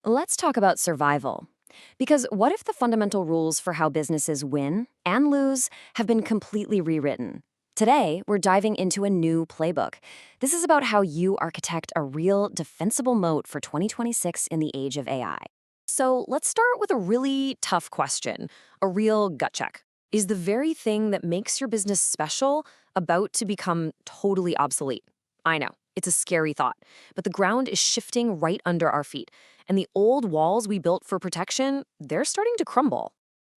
Let's talk about survival. Because what if the fundamental rules for how businesses win and lose have been completely rewritten? Today, we're diving into a new playbook. This is about how you architect a real defensible moat for 2026 in the age of AI. So let's start with a really tough question, a real gut check. Is the very thing that makes your business special about to become totally obsolete? I know, it's a scary thought, but the ground is shifting right under our feet, and the old walls we built for protection, they're starting to crumble.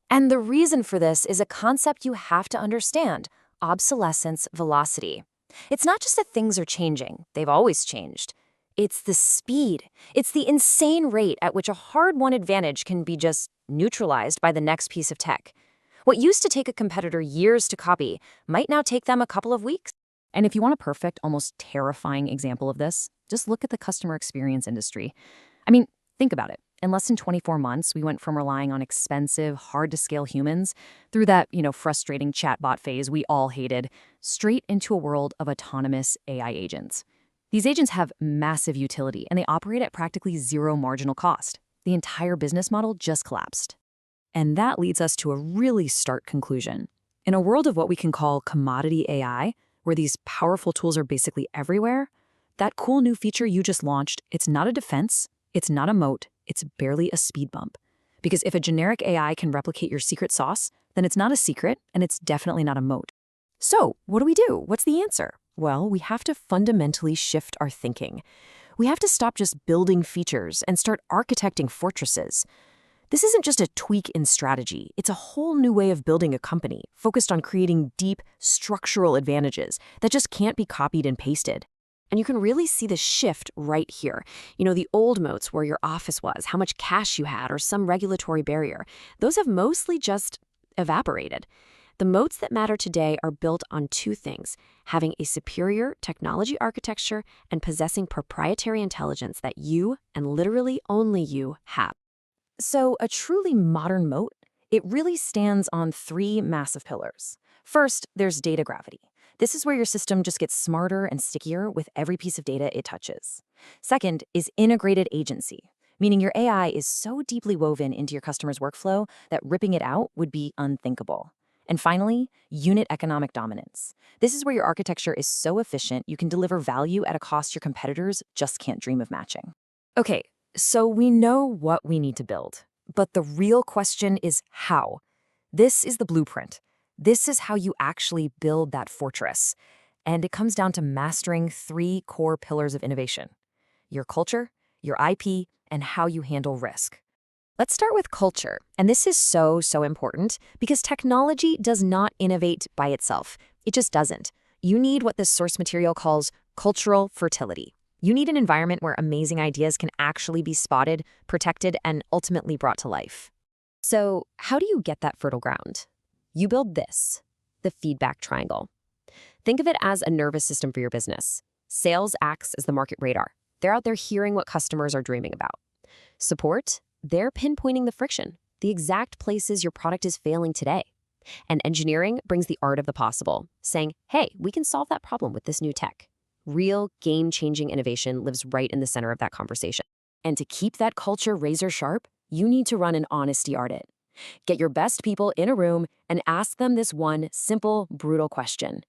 And the reason for this is a concept you have to understand: obsolescence velocity. It's not just that things are changing, they've always changed. It's the speed. It's the insane rate at which a hard-won advantage can be just neutralized by the next piece of tech. What used to take a competitor years to copy might now take them a couple of weeks. And if you want a perfect, almost terrifying example of this, just look at the customer experience industry. I mean, think about it. In less than 24 months, we went from relying on expensive, hard-to-scale humans through that, frustrating chatbot phase we all hated, straight into a world of autonomous AI agents. These agents have massive utility, and they operate at practically zero marginal cost. The entire business model just collapsed. And that leads us to a really stark conclusion. In a world of what we can call commodity AI, where these powerful tools are basically everywhere, that cool new feature you just launched, it's not a defense, it's not a moat, it's barely a speed bump. Because if a generic AI can replicate your secret sauce, then it's not a secret, and it's definitely not a moat. So, what do? What's the answer? Well, we have to fundamentally shift our thinking. We have to stop just building features and start architecting fortresses. This isn't just a tweak in strategy. It's a whole new way of building a company, focused on creating deep, structural advantages that just can't be copied and pasted. And you can really see the shift right here. The old moats where your office was, how much cash you had, or some regulatory barrier. Those have mostly just evaporated. The moats that matter today are built on two things: having a superior technology architecture and possessing proprietary intelligence that you, and literally only you, have. So a truly modern moat, it really stands on three massive pillars. First, there's data gravity. This is where your system just gets smarter and stickier with every piece of data it touches. Second is integrated agency, meaning your AI is so deeply woven into your customer's workflow that ripping it out would be unthinkable. And finally, unit economic dominance. This is where your architecture is so efficient you can deliver value at a cost your competitors just can't dream of matching. Okay, so we know what we need to build, but the real question is how. This is the blueprint. This is how you actually build that fortress. And it comes down to mastering three core pillars of innovation: your culture, your IP, and how you handle risk. Let's start with culture. And this is so important because technology does not innovate by itself. It just doesn't. You need what this source material calls cultural fertility. You need an environment where amazing ideas can actually be spotted, protected, and ultimately brought to life. So, how do you get that fertile ground? You build this, the feedback triangle. Think of it as a nervous system for your business. Sales acts as the market radar. They're out there hearing what customers are dreaming about. Support, they're pinpointing the friction, the exact places your product is failing today. And engineering brings the art of the possible, saying, hey, we can solve that problem with this new tech. Real game-changing innovation lives right in the center of that conversation. And to keep that culture razor sharp, you need to run an honesty audit. Get your best people in a room and ask them this one simple, brutal question.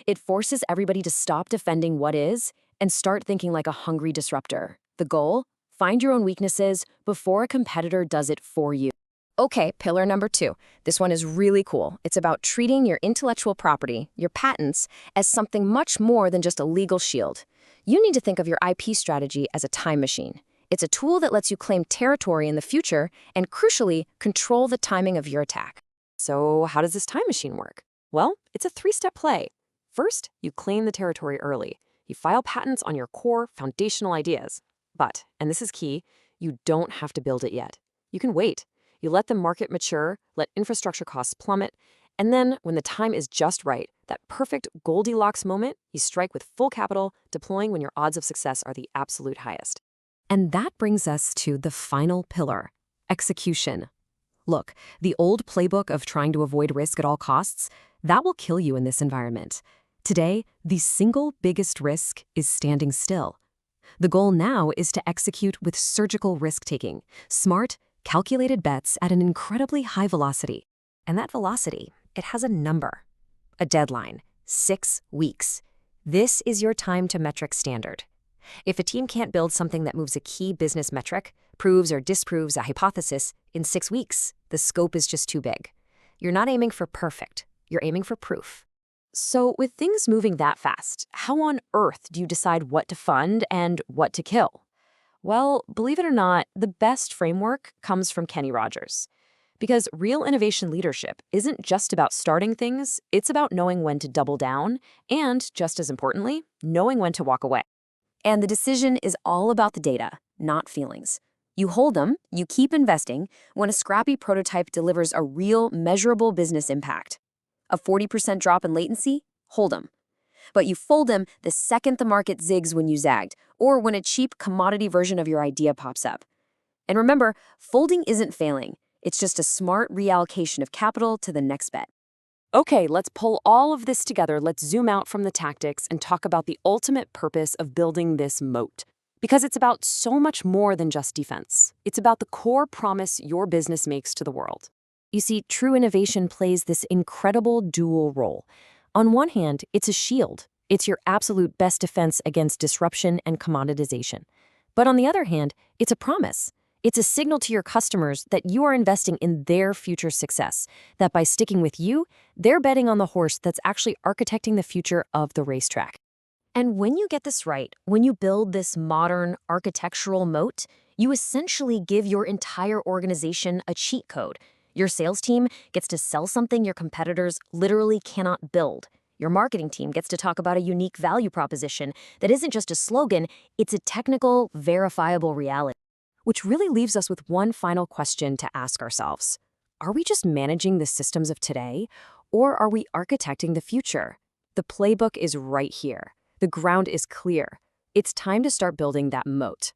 It forces everybody to stop defending what is and start thinking like a hungry disruptor. The goal? Find your own weaknesses before a competitor does it for you. Okay, pillar number 2. This one is really cool. It's about treating your intellectual property, your patents, as something much more than just a legal shield. You need to think of your IP strategy as a time machine. It's a tool that lets you claim territory in the future and, crucially, control the timing of your attack. So how does this time machine work? Well, it's a 3-step play. First, you claim the territory early. You file patents on your core foundational ideas. But, and this is key, you don't have to build it yet. You can wait. You let the market mature, let infrastructure costs plummet, and then, when the time is just right, that perfect Goldilocks moment, you strike with full capital, deploying when your odds of success are the absolute highest. And that brings us to the final pillar: execution. Look, the old playbook of trying to avoid risk at all costs, that will kill you in this environment. Today, the single biggest risk is standing still. The goal now is to execute with surgical risk-taking, smart, calculated bets at an incredibly high velocity. And that velocity, it has a number, a deadline, 6 weeks. This is your time to metric standard. If a team can't build something that moves a key business metric, proves or disproves a hypothesis in 6 weeks, the scope is just too big. You're not aiming for perfect, you're aiming for proof. So with things moving that fast, how on earth do you decide what to fund and what to kill? Well, believe it or not, the best framework comes from Kenny Rogers. Because real innovation leadership isn't just about starting things, it's about knowing when to double down and, just as importantly, knowing when to walk away. And the decision is all about the data, not feelings. You hold them, you keep investing when a scrappy prototype delivers a real, measurable business impact. A 40% drop in latency? Hold them. But you fold them the second the market zigs when you zagged, or when a cheap commodity version of your idea pops up. And remember, folding isn't failing. It's just a smart reallocation of capital to the next bet. Okay, let's pull all of this together. Let's zoom out from the tactics and talk about the ultimate purpose of building this moat. Because it's about so much more than just defense. It's about the core promise your business makes to the world. You see, true innovation plays this incredible dual role. On one hand, it's a shield. It's your absolute best defense against disruption and commoditization. But on the other hand, it's a promise. It's a signal to your customers that you are investing in their future success, that by sticking with you, they're betting on the horse that's actually architecting the future of the racetrack. And when you get this right, when you build this modern architectural moat, you essentially give your entire organization a cheat code. Your sales team gets to sell something your competitors literally cannot build. Your marketing team gets to talk about a unique value proposition that isn't just a slogan, it's a technical, verifiable reality. Which really leaves us with one final question to ask ourselves. Are we just managing the systems of today, or are we architecting the future? The playbook is right here. The ground is clear. It's time to start building that moat.